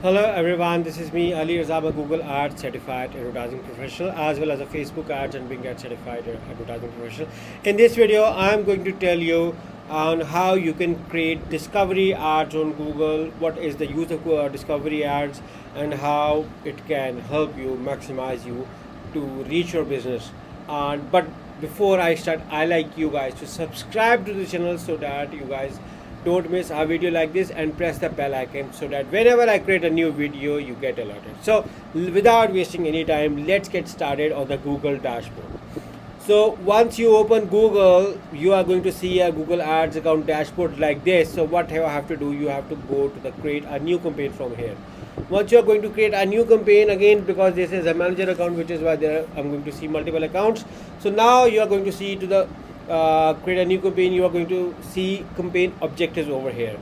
Hello everyone, this is me ALIRAZAMARKETING Google Ads Certified Advertising Professional as well as a Facebook Ads and Bing Ads Certified Advertising Professional. In this video, I am going to tell you on how you can create discovery ads on Google, what is the use of discovery ads and how it can help you maximize you to reach your business. But before I start, I like you guys to subscribe to the channel so that you guys don't miss a video like this and press the bell icon so that whenever I create a new video you get alerted. So without wasting any time, let's get started on the Google dashboard. So once you open Google, you are going to see a Google Ads account dashboard like this. So what you have to do, you have to go to the create a new campaign from here. Once you are going to create a new campaign, again because this is a manager account, which is why I'm going to see multiple accounts. So now you are going to see to the create a new campaign. You are going to see campaign objectives over here.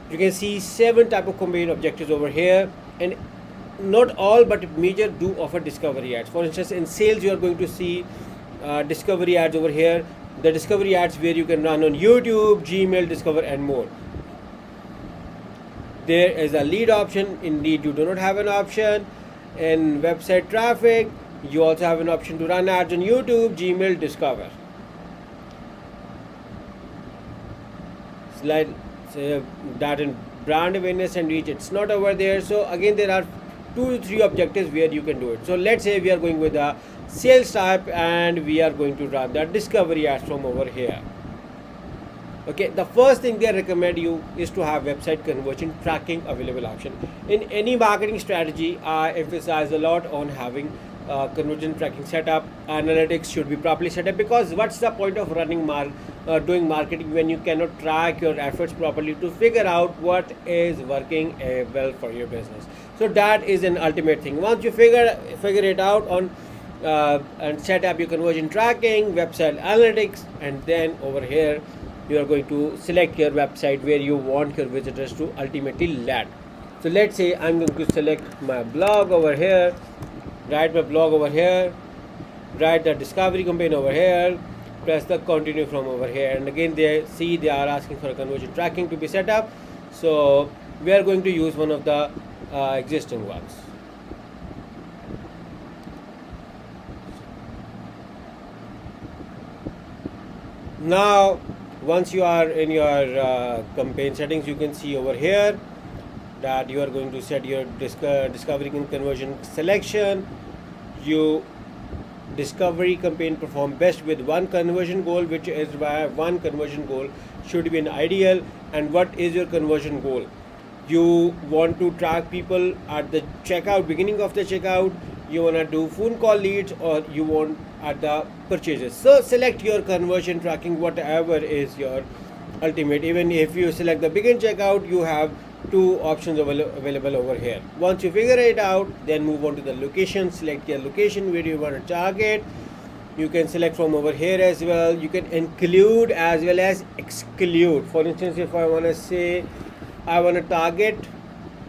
You can see 7 type of campaign objectives over here, and not all but major do offer discovery ads. For instance, in sales you are going to see discovery ads over here. The discovery ads where you can run on YouTube, Gmail, Discover and more. There is a lead option. Indeed, you do not have an option. In website traffic, you also have an option to run ads on YouTube, Gmail, Discover. Like that in brand awareness and reach, it's not over there. So again, there are 2 to 3 objectives where you can do it. So let's say we are going with a sales type and we are going to run that discovery ads from over here. Okay, the first thing they recommend you is to have website conversion tracking available option. In any marketing strategy, I emphasize a lot on having conversion tracking setup. Analytics should be properly set up, because what's the point of running doing marketing when you cannot track your efforts properly to figure out what is working well for your business. So that is an ultimate thing. Once you figure it out on and set up your conversion tracking, website analytics, and then over here you are going to select your website where you want your visitors to ultimately land. So let's say I'm going to select my blog over here, write my blog over here, write the discovery campaign over here, press the continue from over here, and again they are asking for a conversion tracking to be set up. So we are going to use one of the existing ones. Now once you are in your campaign settings, you can see over here that you are going to set your discovery and conversion selection. You discovery campaign perform best with one conversion goal, which is why one conversion goal should be an ideal. And what is your conversion goal? You want to track people at the checkout, beginning of the checkout, you want to do phone call leads, or you want at the purchases. So select your conversion tracking, whatever is your ultimate. Even if you select the begin checkout, you have 2 options available over here. Once you figure it out, then move on to the location. Select your location where you want to target. You can select from over here as well. You can include as well as exclude. For instance, if I want to say I want to target,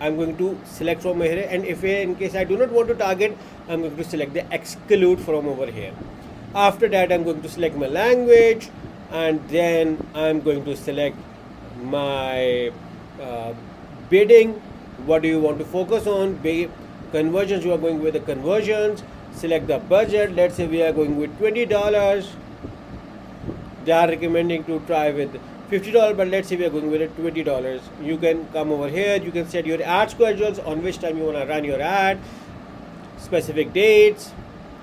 I'm going to select from here, and if in case I do not want to target, I'm going to select the exclude from over here. After that, I'm going to select my language, and then I'm going to select my bidding. What do you want to focus on? Conversions, you are going with the conversions. Select the budget. Let's say we are going with $20. They are recommending to try with $50, but let's say we are going with it $20. You can come over here, you can set your ad schedules, on which time you want to run your ad, specific dates,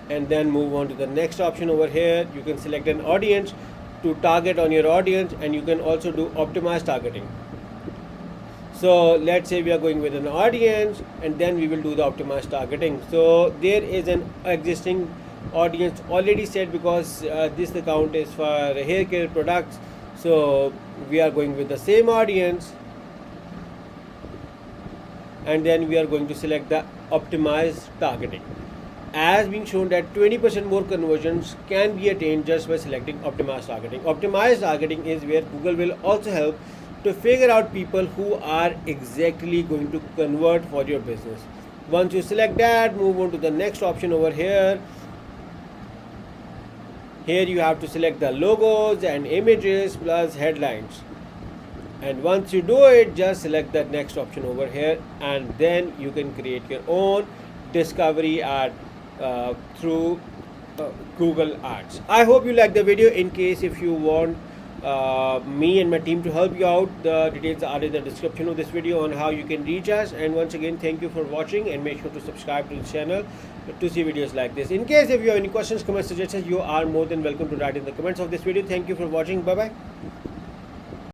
and then move on to the next option over here. You can select an audience to target on your audience, and you can also do optimized targeting. So let's say we are going with an audience, and then we will do the optimized targeting. So there is an existing audience already set, because this account is for hair care products. So we are going with the same audience, and then we are going to select the optimized targeting, as being shown that 20% more conversions can be attained just by selecting optimized targeting. Optimized targeting is where Google will also help to figure out people who are exactly going to convert for your business. Once you select that, move on to the next option over here. Here you have to select the logos and images plus headlines. And once you do it, just select that next option over here, and then you can create your own discovery ad through Google Ads. I hope you like the video. In case if you want me and my team to help you out, the details are in the description of this video on how you can reach us. And once again, thank you for watching, and make sure to subscribe to the channel to see videos like this. In case if you have any questions, comments, suggestions, you are more than welcome to write in the comments of this video. Thank you for watching. Bye bye.